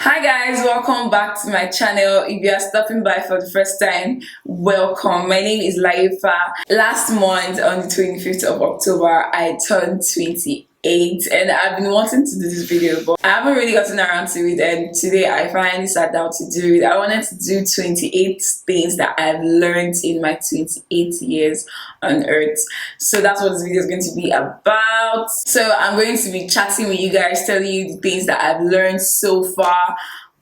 Hi guys, welcome back to my channel. If you are stopping by for the first time, welcome. My name is Laifa. Last month on the 25th of October, I turned 28 and I've been wanting to do this video but I haven't really gotten around to it, and today I finally sat down to do it. I wanted to do 28 things that I've learned in my 28 years on earth. So that's what this video is going to be about. So I'm going to be chatting with you guys, telling you the things that I've learned so far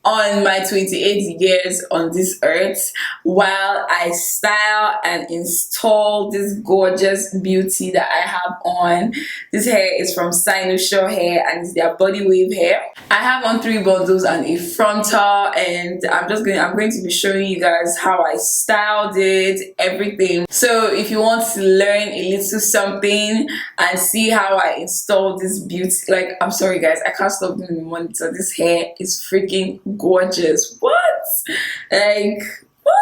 on my 28 years on this earth while I style and install this gorgeous beauty that I have on. This hair is from Cynosure hair and it's their body wave hair. I have on 3 bundles and a frontal, and I'm going to be showing you guys how I styled it, everything. So if you want to learn a little something and see how I installed this beauty, like, I'm sorry guys, I can't stop doing the monitor. This hair is freaking gorgeous. What? Like, what?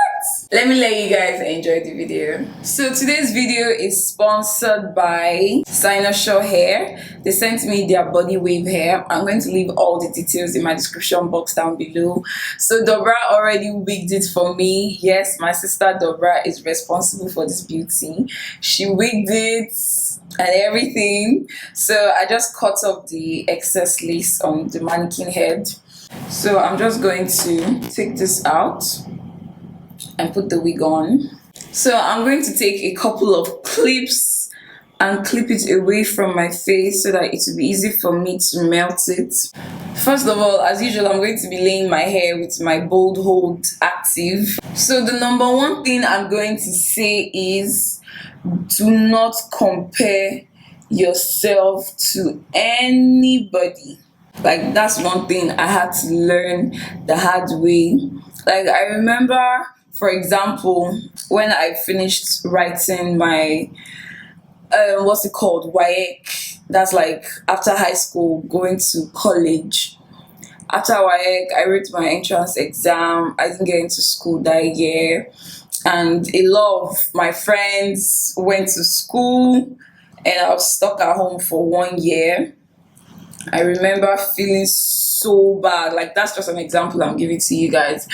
Let me let you guys enjoy the video. So today's video is sponsored by Cynosure hair. They sent me their body wave hair. I'm going to leave all the details in my description box down below. So Dobra already wigged it for me. Yes, my sister Dobra is responsible for this beauty. She wigged it and everything. So I just cut off the excess lace on the mannequin head. So I'm just going to take this out and put the wig on. So I'm going to take a couple of clips and clip it away from my face so that it will be easy for me to melt it. First of all, as usual, I'm going to be laying my hair with my Bold Hold Active. So the number one thing I'm going to say is do not compare yourself to anybody. Like, that's one thing I had to learn the hard way. Like, I remember, for example, when I finished writing my what's it called, WAEC. That's like after high school going to college. After WAEC, I wrote my entrance exam. I didn't get into school that year, and a lot of my friends went to school and I was stuck at home for 1 year. I remember feeling so bad. Like, that's just an example I'm giving to you guys.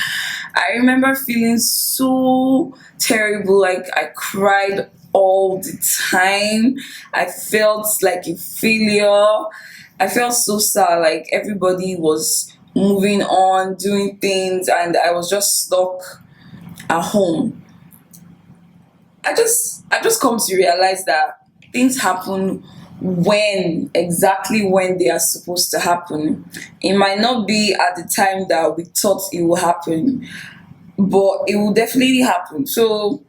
I remember feeling so terrible. Like, I cried all the time. I felt like a failure. I felt so sad. Like, everybody was moving on, doing things, and I was just stuck at home. I just come to realize that things happen exactly when they are supposed to happen. It might not be at the time that we thought it will happen, but it will definitely happen. So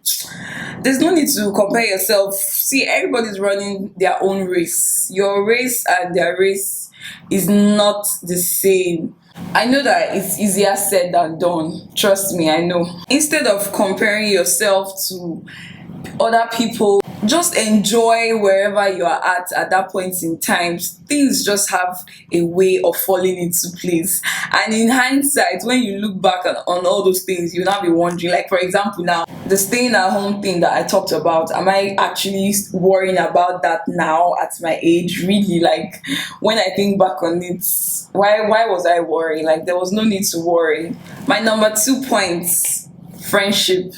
there's no need to compare yourself. See, everybody's running their own race. Your race and their race is not the same. I know that it's easier said than done. Trust me, I know. Instead of comparing yourself to other people, just enjoy wherever you are at that point in time. Things just have a way of falling into place, and in hindsight, when you look back on all those things, you'll now be wondering, like, for example, now the staying at home thing that I talked about, am I actually worrying about that now at my age? Really? Like, when I think back on it, why was I worrying? Like, there was no need to worry. My number 2 points: friendship.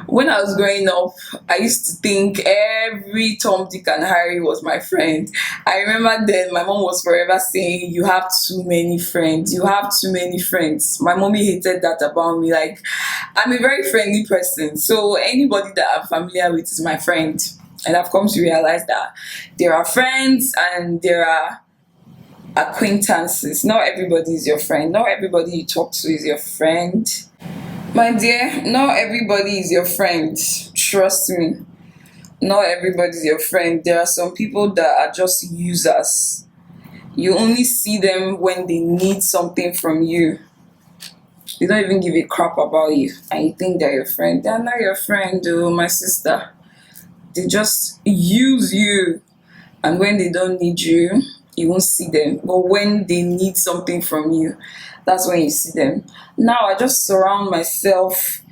When I was growing up, I used to think every Tom, Dick, and Harry was my friend. I remember then my mom was forever saying, "You have too many friends. You have too many friends." My mommy hated that about me. Like, I'm a very friendly person, so anybody that I'm familiar with is my friend. And I've come to realize that there are friends and there are acquaintances. Not everybody is your friend. Not everybody you talk to is your friend. My dear, not everybody is your friend. Trust me. Not everybody is your friend. There are some people that are just users. You only see them when they need something from you. They don't even give a crap about you, and you think they're your friend. They're not your friend, though, my sister. They just use you, and when they don't need you, you won't see them. But when they need something from you, that's when you see them. Now I just surround myself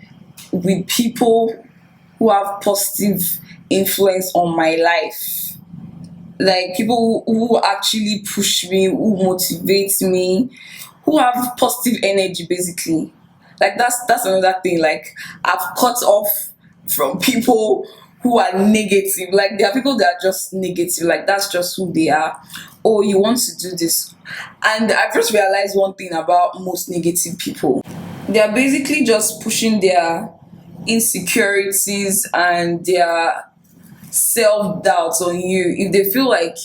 with people who have positive influence on my life. Like, people who actually push me, who motivate me, who have positive energy basically. Like that's another thing. Like I've cut off from people who are negative. Like there are people that are just negative. Like that's just who they are. Oh, you want to do this. And I've just realized one thing about most negative people. They are basically just pushing their insecurities and their self doubts on you. If they feel like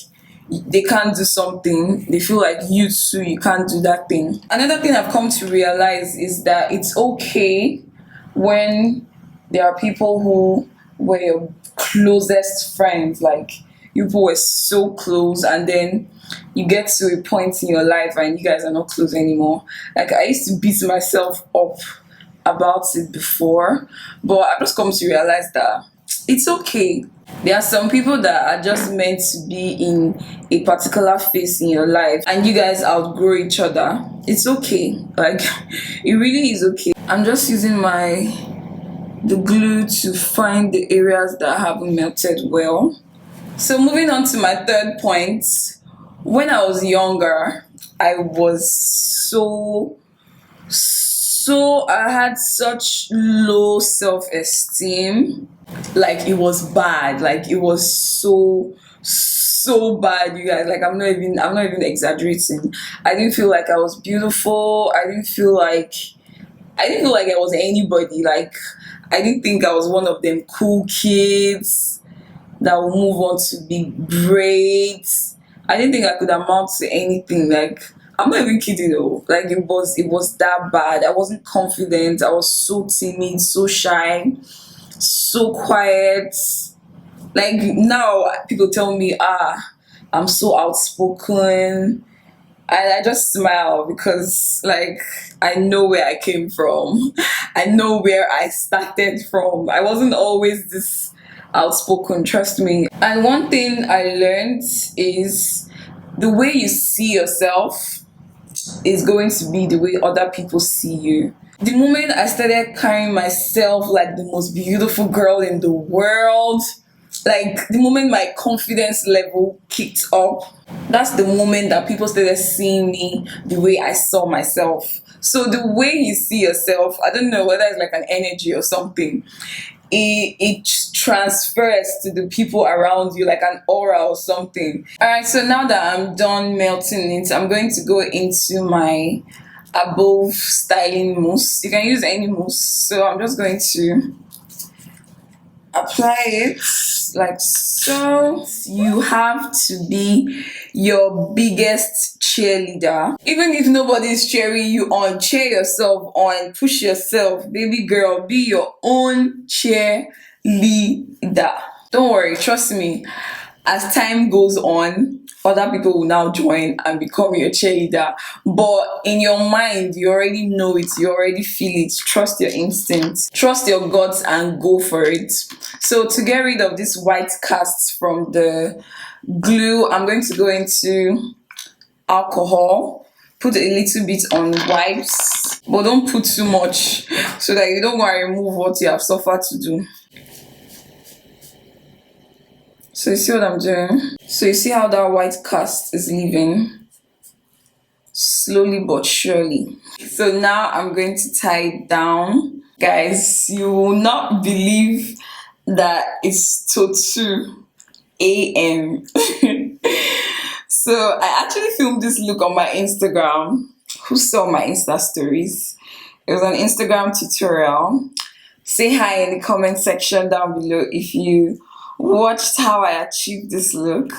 they can't do something, they feel like you too, you can't do that thing. Another thing I've come to realize is that it's okay when there are people who were your closest friends, like you people were so close, and then you get to a point in your life and you guys are not close anymore. Like I used to beat myself up about it before, but I've just come to realize that it's okay. There are some people that are just meant to be in a particular phase in your life and you guys outgrow each other. It's okay. Like it really is okay. I'm just using the glue to find the areas that haven't melted well. So moving on to my third point. When I was younger, I was I had such low self-esteem. Like it was bad. Like it was so bad, you guys. Like I'm not even exaggerating. I didn't feel like I was beautiful. I didn't feel like I was anybody. Like I didn't think I was one of them cool kids that will move on to be great. I didn't think I could amount to anything. Like I'm not even kidding though. Like it was that bad. I wasn't confident. I was so timid, so shy, so quiet. Like now people tell me, I'm so outspoken. And I just smile because like I know where I came from. I know where I started from. I wasn't always this outspoken, trust me. And one thing I learned is the way you see yourself is going to be the way other people see you. The moment I started carrying myself like the most beautiful girl in the world, like the moment my confidence level kicked up, that's the moment that people started seeing me the way I saw myself. So the way you see yourself, I don't know whether it's like an energy or something, it transfers to the people around you like an aura or something. All right, so now that I'm done melting it, I'm going to go into my above styling mousse. You can use any mousse. So I'm just going to apply it like so. You have to be your biggest cheerleader. Even if nobody is cheering you on, cheer yourself on, push yourself. Baby girl, be your own cheerleader. Don't worry, trust me. As time goes on, other people will now join and become your cheerleader. But in your mind, you already know it, you already feel it. Trust your instincts, trust your guts, and go for it. So to get rid of this white cast from the glue, I'm going to go into alcohol, put a little bit on wipes, but don't put too much so that you don't want to remove what you have suffered to do. So you see what I'm doing? So you see how that white cast is leaving? Slowly but surely. So now I'm going to tie it down. Guys, you will not believe that it's till 2 a.m. So I actually filmed this look on my Instagram. Who saw my Insta stories? It was an Instagram tutorial. Say hi in the comment section down below if you watched how I achieved this look.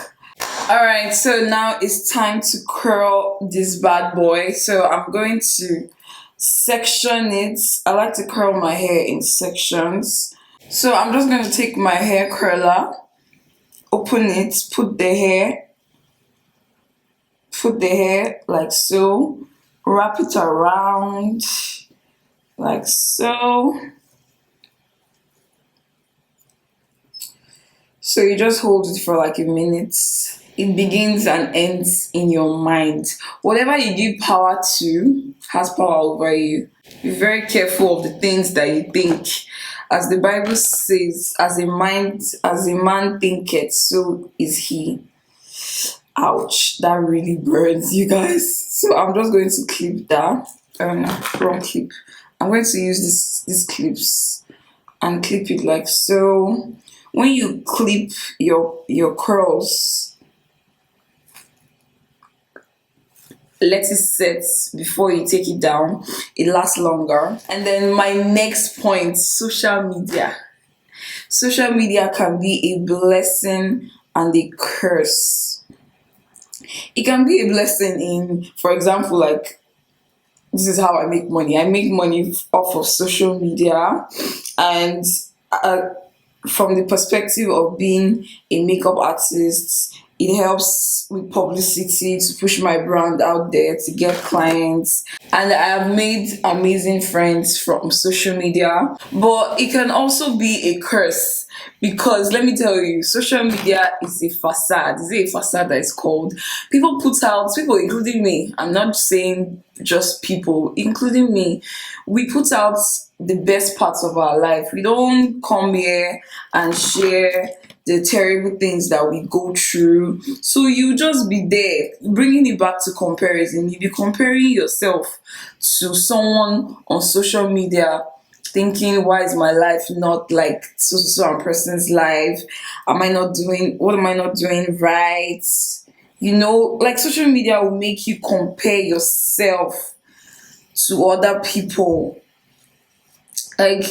Alright, so now it's time to curl this bad boy. So I'm going to section it. I like to curl my hair in sections. So I'm just going to take my hair curler, open it, put the hair like so, wrap it around like so. So you just hold it for like a minute. It begins and ends in your mind. Whatever you give power to has power over you. Be very careful of the things that you think. As the Bible says, as a man thinketh, so is he. Ouch, that really burns, you guys. So I'm just going to clip that. Wrong clip. I'm going to use these clips and clip it like so. When you clip your curls, let it set before you take it down. It lasts longer. And then my next point, social media. Social media can be a blessing and a curse. It can be a blessing in, for example, like this is how I make money. I make money off of social media, and uh, from the perspective of being a makeup artist, it helps with publicity to push my brand out there to get clients. And I have made amazing friends from social media, but it can also be a curse because let me tell you, social media is a facade. Is it a facade that is called? People put out, people including me, I'm not saying just people, including me, we put out the best parts of our life. We don't come here and share the terrible things that we go through. So you just be there, bringing it back to comparison. You be comparing yourself to someone on social media, thinking, why is my life not like so and person's life? Am I not doing, what am I not doing right? You know, like social media will make you compare yourself to other people. Like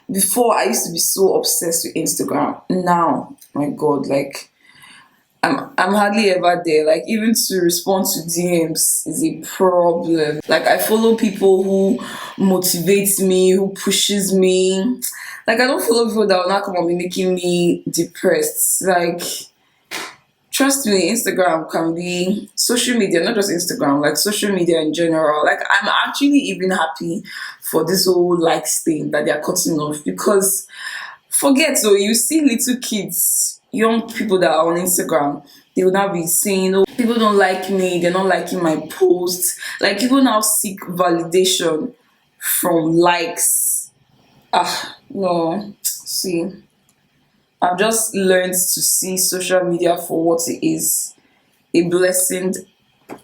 before, I used to be so obsessed with Instagram. Now, my God, like I'm hardly ever there. Like even to respond to DMs is a problem. Like I follow people who motivates me, who pushes me. Like I don't follow people that will not come and be making me depressed. Like trust me, Instagram can be social media, not just Instagram, like social media in general. Like I'm actually even happy for this whole likes thing that they're cutting off because forget so you see little kids, young people that are on Instagram, they will now be saying, oh, people don't like me, they're not liking my posts. Like people now seek validation from likes. No. See. I've just learned to see social media for what it is, a blessing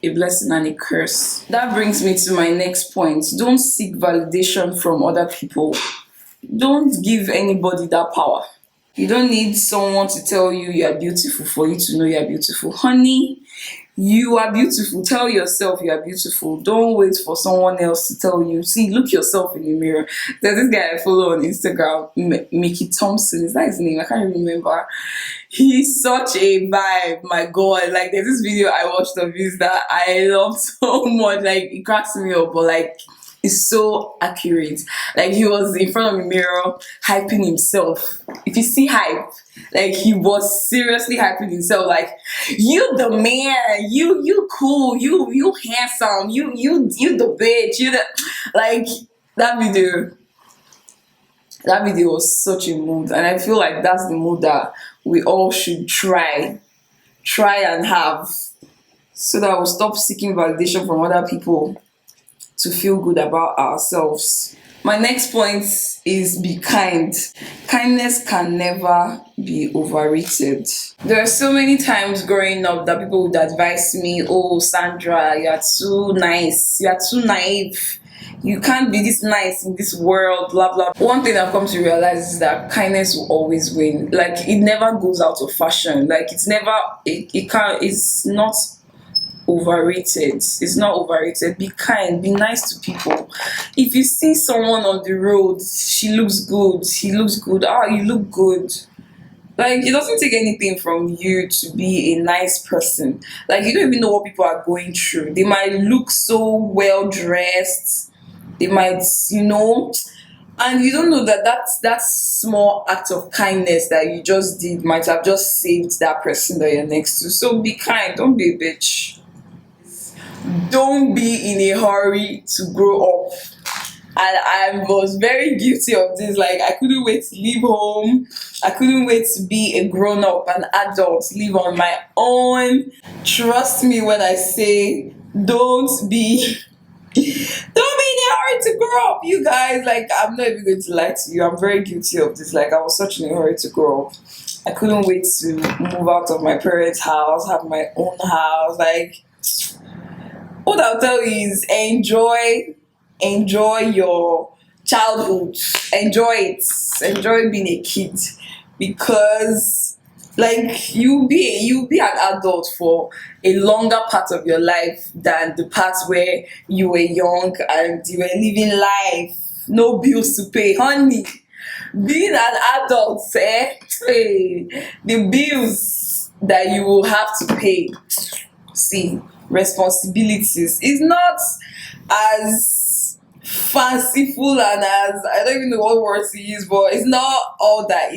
and a curse. That brings me to my next point. Don't seek validation from other people. Don't give anybody that power. You don't need someone to tell you you are beautiful for you to know you are beautiful. Honey, you are beautiful. Tell yourself you are beautiful. Don't wait for someone else to tell you. See, look yourself in the mirror. There's this guy I follow on Instagram, Mickey Thompson. Is that his name? I can't remember. He's such a vibe. My God. Like, there's this video I watched of his that I love so much. Like, it cracks me up, but like, it's so accurate. Like he was in front of a mirror hyping himself. If you see hype, like he was seriously hyping himself. Like you the man, you cool, you handsome, you the bitch, you the like that video. That video was such a mood, and I feel like that's the mood that we all should try and have, so that we'll stop seeking validation from other people to feel good about ourselves. My next point is be kind. Kindness can never be overrated. There are so many times growing up that people would advise me, oh, Sandra, you are too nice, you are too naive. You can't be this nice in this world, blah blah. One thing I've come to realize is that kindness will always win. Like it never goes out of fashion. Like it's not overrated. It's not overrated. Be kind, be nice to people. If you see someone on the road, she looks good, he looks good, you look good. Like it doesn't take anything from you to be a nice person. Like you don't even know what people are going through. They might look so well dressed, they might, and you don't know that small act of kindness that you just did might have just saved that person that you're next to. So be kind, don't be a bitch. Don't be in a hurry to grow up. And I was very guilty of this. Like I couldn't wait to leave home. I couldn't wait to be a grown up, an adult, live on my own. Trust me when I say don't be in a hurry to grow up, you guys. Like I'm not even going to lie to you. I'm very guilty of this. Like I was such in a hurry to grow up. I couldn't wait to move out of my parents' house, have my own house. Like, what I'll tell you is enjoy your childhood, enjoy being a kid, because like you'll be an adult for a longer part of your life than the part where you were young and you were living life, no bills to pay, honey. Being an adult, hey, the bills that you will have to pay, see, responsibilities is not as fanciful and as, I don't even know what words to use, but it's not all that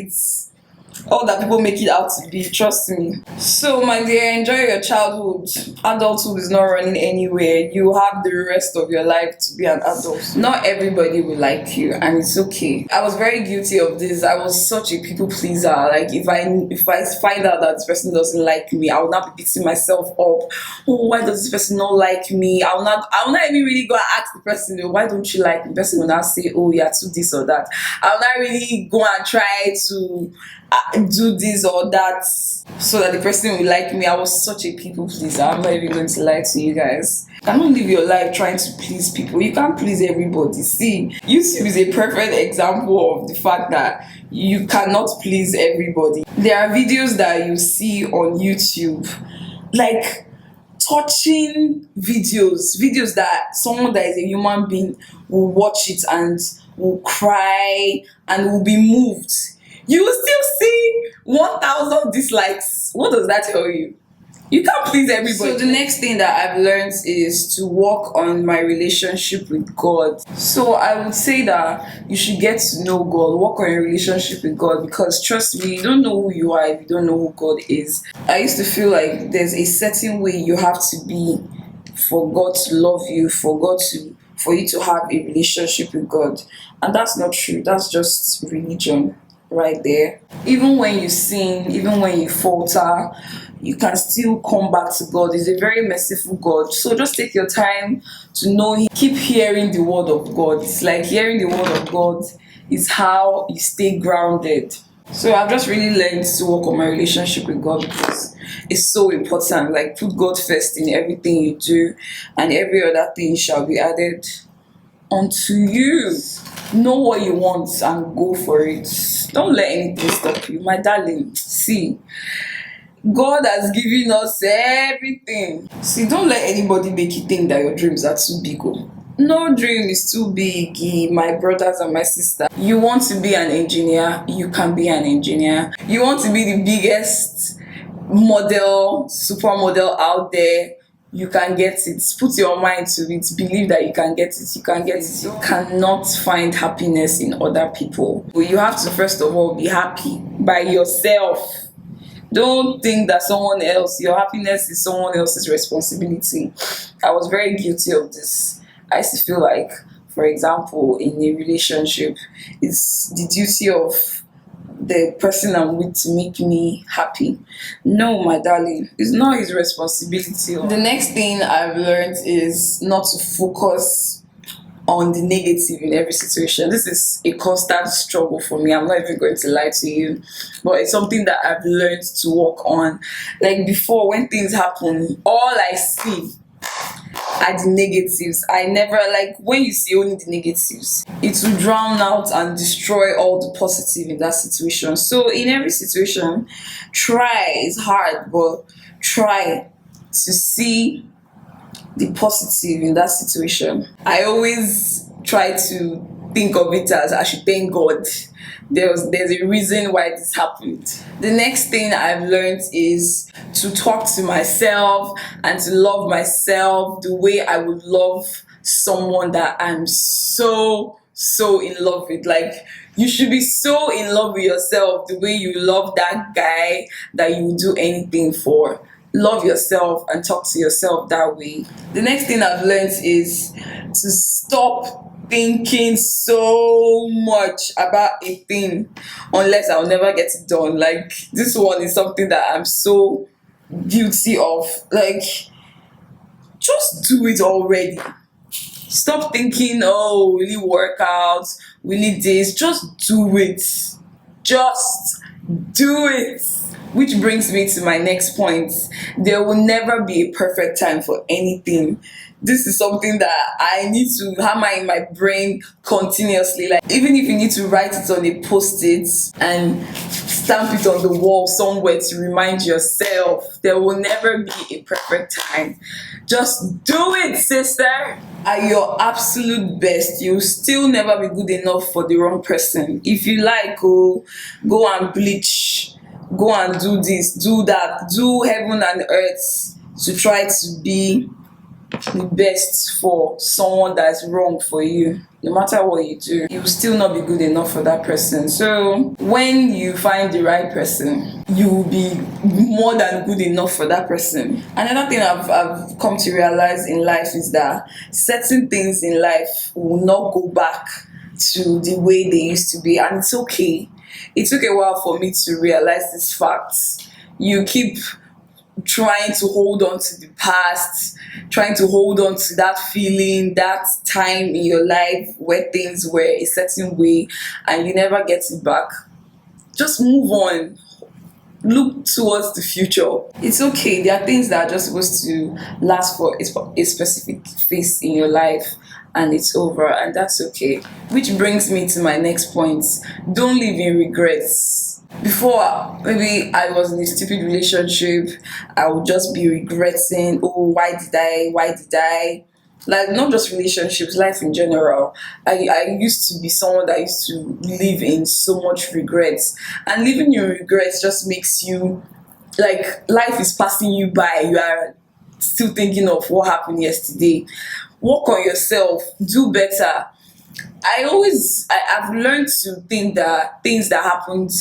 people make it out to be, trust me. So my dear, enjoy your childhood. Adulthood is not running anywhere. You have the rest of your life to be an adult. Not everybody will like you, and it's okay. I was very guilty of this. I was such a people pleaser. Like, if I find out that this person doesn't like me, I will not be beating myself up. Oh, why does this person not like me? I will not even really go and ask the person, why don't you like me? The person will not say, oh, you're too this or that. I will not really go and try to do this or that so that the person will like me. I was such a people pleaser. I'm not even going to lie to you guys. You cannot live your life trying to please people. You can't please everybody. See, YouTube is a perfect example of the fact that you cannot please everybody. There are videos that you see on YouTube, like touching videos that someone that is a human being will watch it and will cry and will be moved. You will still see 1,000 dislikes. What does that tell you? You can't please everybody. So the next thing that I've learned is to work on my relationship with God. So I would say that you should get to know God, work on your relationship with God, because trust me, you don't know who you are if you don't know who God is. I used to feel like there's a certain way you have to be for God to love you, for you to have a relationship with God. And that's not true. That's just religion right there. Even when you sin, even when you falter, you can still come back to God. He's a very merciful God. So just take your time to know Him. Keep hearing the word of God. It's like hearing the word of God is how you stay grounded. So I've just really learned to work on my relationship with God, because it's so important. Like, put God first in everything you do, and every other thing shall be added unto you. Know what you want and go for it. Don't let anything stop you, my darling. See, God has given us everything. See, don't let anybody make you think that your dreams are too big. Oh. No dream is too big, my brothers and my sisters. You want to be an engineer, you can be an engineer. You want to be the biggest supermodel out there, you can get it. Put your mind to it. Believe that you can get it. You can get it. You cannot find happiness in other people. You have to first of all be happy by yourself. Don't think that someone else, your happiness is someone else's responsibility. I was very guilty of this. I used to feel like, for example, in a relationship, it's the duty of the person I'm with to make me happy. No, my darling, it's not his responsibility. The next thing I've learned is not to focus on the negative in every situation. This is a constant struggle for me. I'm not even going to lie to you, but it's something that I've learned to work on. Like, before, when things happen, all I see are the negatives. I never, like, when you see only the negatives, it will drown out and destroy all the positive in that situation. So in every situation, try. It's hard, but try to see the positive in that situation. I always try to think of it as I should thank God. There's a reason why this happened. The next thing I've learned is to talk to myself and to love myself the way I would love someone that I'm so in love with. Like, you should be so in love with yourself the way you love that guy that you would do anything for. Love yourself and talk to yourself that way. The next thing I've learned is to stop thinking so much about a thing unless I'll never get it done. Like, this one is something that I'm so guilty of. Like, just do it already. Stop thinking, oh, will it work out? Will it this? Just do it. Just do it. Which brings me to my next point. There will never be a perfect time for anything. This is something that I need to hammer in my brain continuously. Like, even if you need to write it on a post-it and stamp it on the wall somewhere to remind yourself, there will never be a perfect time. Just do it, sister. At your absolute best, you'll still never be good enough for the wrong person. If you like, go and bleach, go and do this, do that, do heaven and earth to try to be the best for someone that's wrong for you. No matter what you do, you will still not be good enough for that person. So when you find the right person, you will be more than good enough for that person. Another thing I've come to realize in life is that certain things in life will not go back to the way they used to be, and it's okay. It took a while for me to realize this fact. You keep trying to hold on to the past, trying to hold on to that feeling, that time in your life where things were a certain way and you never get it back. Just move on. Look towards the future. It's okay. There are things that are just supposed to last for a specific phase in your life and it's over, and that's okay. Which brings me to my next point. Don't live in regrets. Before, maybe I was in a stupid relationship, I would just be regretting, oh, why did I? Like, not just relationships, life in general. I used to be someone that used to live in so much regrets. And living in regrets just makes you, like, life is passing you by. You are still thinking of what happened yesterday. Work on yourself, do better. I've learned to think that things that happened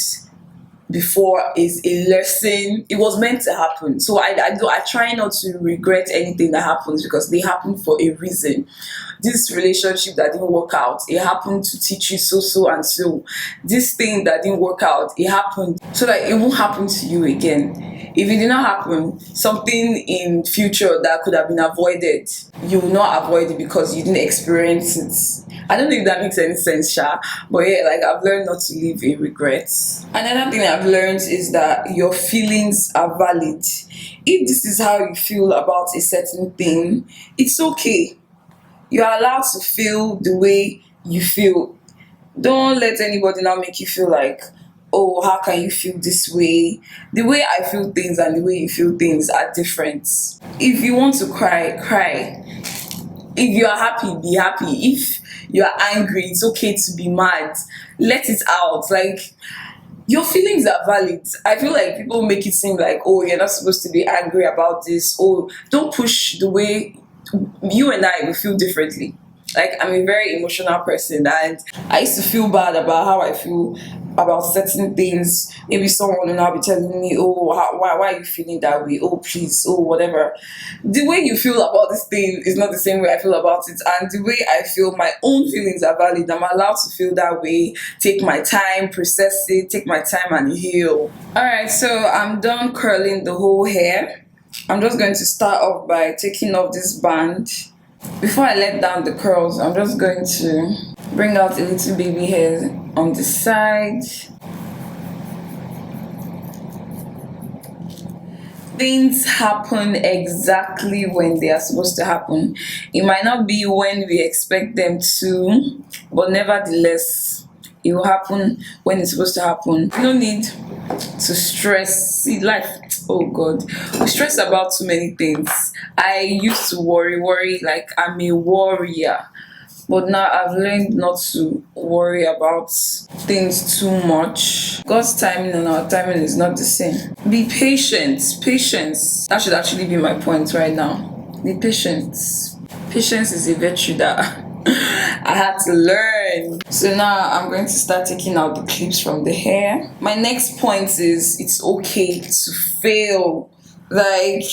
before is a lesson. It was meant to happen. So I try not to regret anything that happens because they happen for a reason. This relationship that didn't work out, it happened to teach you so and so. This thing that didn't work out, it happened so that it won't happen to you again. If it did not happen, something in future that could have been avoided, you will not avoid it because you didn't experience it. I don't know if that makes any sense, Sha. But yeah, like, I've learned not to live in regrets. Another thing I've learned is that your feelings are valid. If this is how you feel about a certain thing, it's okay. You're allowed to feel the way you feel. Don't let anybody now make you feel like, oh, how can you feel this way? The way I feel things and the way you feel things are different. If you want to cry, cry. If you are happy, be happy. If you are angry, it's okay to be mad. Let it out. Like, your feelings are valid. I feel like people make it seem like, oh, you're not supposed to be angry about this. Oh, don't push the way you and I will feel differently. Like, I'm a very emotional person and I used to feel bad about how I feel about certain things. Maybe someone will now be telling me, oh, why are you feeling that way? Oh, please, oh, whatever. The way you feel about this thing is not the same way I feel about it. And the way I feel, my own feelings are valid. I'm allowed to feel that way. Take my time, process it, take my time and heal. All right, so I'm done curling the whole hair. I'm just going to start off by taking off this band. Before I let down the curls, I'm just going to bring out a little baby hair on the side. Things happen exactly when they are supposed to happen. It might not be when we expect them to, but nevertheless, it will happen when it's supposed to happen. You don't need to stress. See, life, oh God, we stress about too many things. I used to worry, like I'm a warrior. But now I've learned not to worry about things too much. God's timing and our timing is not the same. Be patient. Patience. That should actually be my point right now. Be patient. Patience is a virtue that I had to learn. So now I'm going to start taking out the clips from the hair. My next point is it's okay to fail. Like,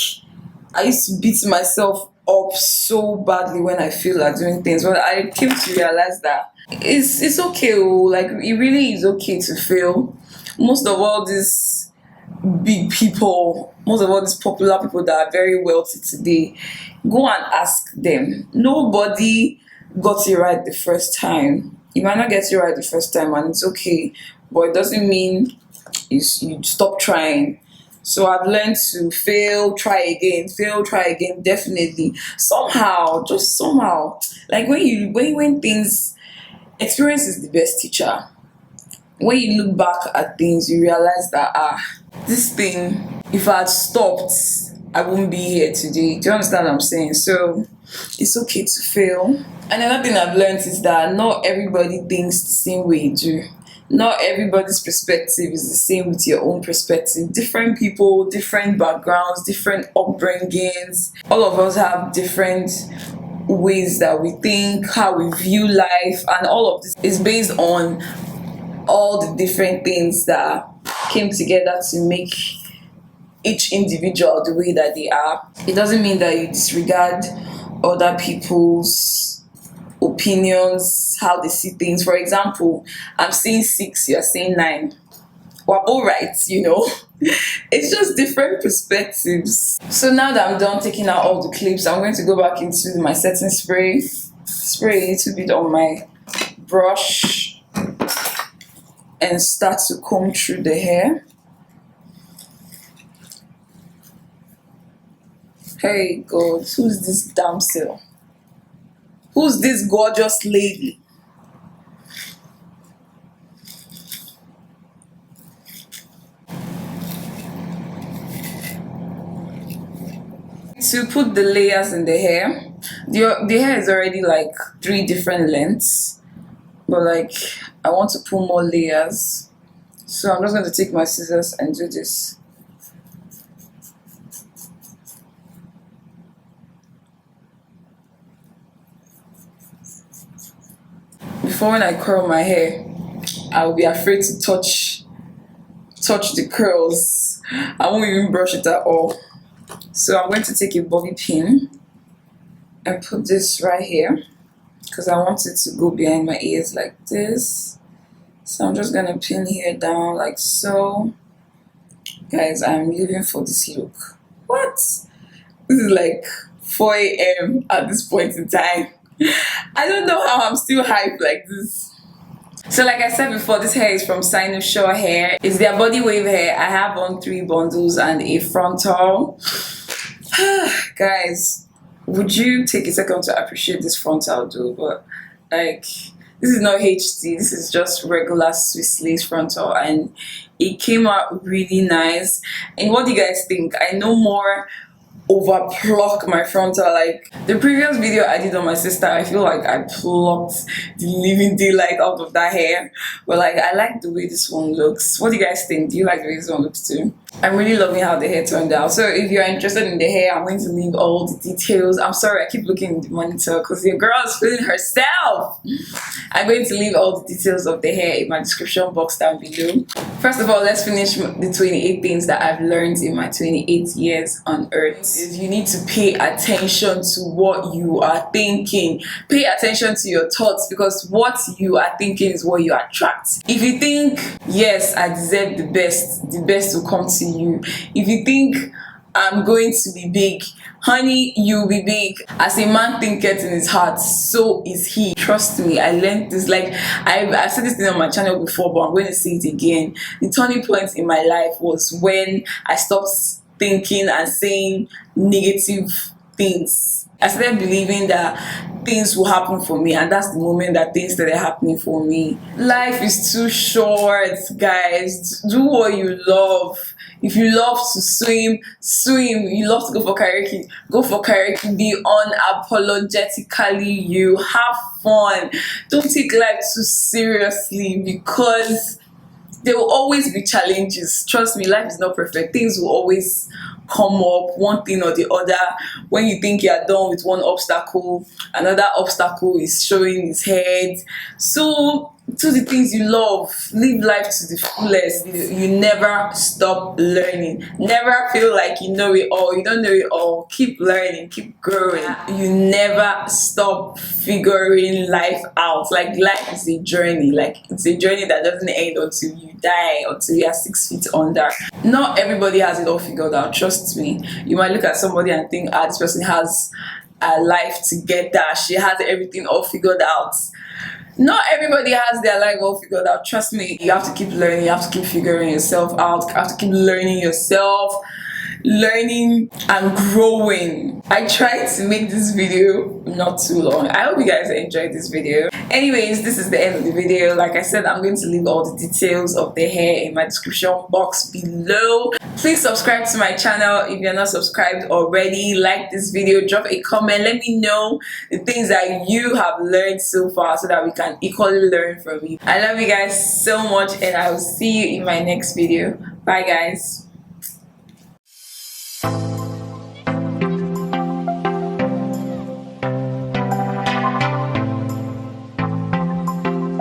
I used to beat myself up so badly when I feel like doing things, but I came to realize that it's okay. Like, it really is okay to fail. Most of all these big people, most of all these popular people that are very wealthy today, go and ask them. Nobody got it right the first time. You might not get it right the first time, and it's okay, but it doesn't mean is you stop trying. So I've learned to fail, try again, definitely. Somehow, just somehow. Like when things experience is the best teacher. When you look back at things, you realize that this thing, if I had stopped, I wouldn't be here today. Do you understand what I'm saying? So it's okay to fail. Another thing I've learned is that not everybody thinks the same way you do. Not everybody's perspective is the same with your own perspective. Different people, different backgrounds, different upbringings. All of us have different ways that we think, how we view life, and all of this is based on all the different things that came together to make each individual the way that they are. It doesn't mean that you disregard other people's opinions, how they see things. For example, I'm saying 6, you're saying 9. We're all right, you know. It's just different perspectives. So now that I'm done taking out all the clips, I'm going to go back into my setting spray. Spray a little bit on my brush and start to comb through the hair. Hey God, who's this damsel? Who's this gorgeous lady? To put the layers in the hair, the hair is already like 3 different lengths, but like I want to put more layers, so I'm just going to take my scissors and do this. Before, when I curl my hair, I will be afraid to touch the curls. I won't even brush it at all. So I'm going to take a bobby pin and put this right here because I want it to go behind my ears like this. So I'm just going to pin here down like so. Guys, I'm living for this look. What? This is like 4 a.m. at this point in time. I don't know how I'm still hyped like this. So like I said before, this hair is from Cynosure hair. It's their body wave hair. I have on 3 bundles and a frontal. Guys, would you take a second to appreciate this frontal though? But like, this is not HT, this is just regular Swiss lace frontal, and it came out really nice. And what do you guys think? I know more over pluck my frontal. Like the previous video I did on my sister, I feel like I plucked the living daylight out of that hair, but like I like the way this one looks. What do you guys think? Do you like the way this one looks too? I'm really loving how the hair turned out. So if you're interested in the hair, I'm going to leave all the details. I'm sorry I keep looking at the monitor because your girl is feeling herself. I'm going to leave all the details of the hair in my description box down below. First of all, let's finish the 28 things that I've learned in my 28 years on earth. You need to pay attention to what you are thinking. Pay attention to your thoughts, because what you are thinking is what you attract. If you think, yes, I deserve the best will come to you. If you think I'm going to be big, honey, you'll be big. As a man thinketh in his heart, so is he. Trust me, I learned this. Like I've said this thing on my channel before, but I'm going to say it again. The turning point in my life was when I stopped thinking and saying negative things. I started believing that things will happen for me, and that's the moment that things started happening for me. Life is too short, guys. Do what you love. If you love to swim, swim. You love to go for karaoke, go for karaoke. Be unapologetically you. Have fun. Don't take life too seriously, because there will always be challenges. Trust me, life is not perfect. Things will always come up, one thing or the other. When you think you're done with one obstacle, another obstacle is showing its head. So do the things you love. Live life to the fullest. You never stop learning. Never feel like you know it all. You don't know it all. Keep learning, keep growing. You never stop figuring life out. Like life is a journey. Like it's a journey that doesn't end until you die, until you are 6 feet under. Not everybody has it all figured out. Trust me. You might look at somebody and think, this person has a life together. She has everything all figured out. Not everybody has their life all figured out. Trust me, you have to keep learning, you have to keep figuring yourself out, you have to keep learning yourself, learning and growing. I tried to make this video not too long. I hope you guys enjoyed this video. Anyways, this is the end of the video. Like I said, I'm going to leave all the details of the hair in my description box below. Please subscribe to my channel if you're not subscribed already. Like this video, drop a comment, let me know the things that you have learned so far so that we can equally learn from you. I love you guys so much, and I will see you in my next video. Bye guys.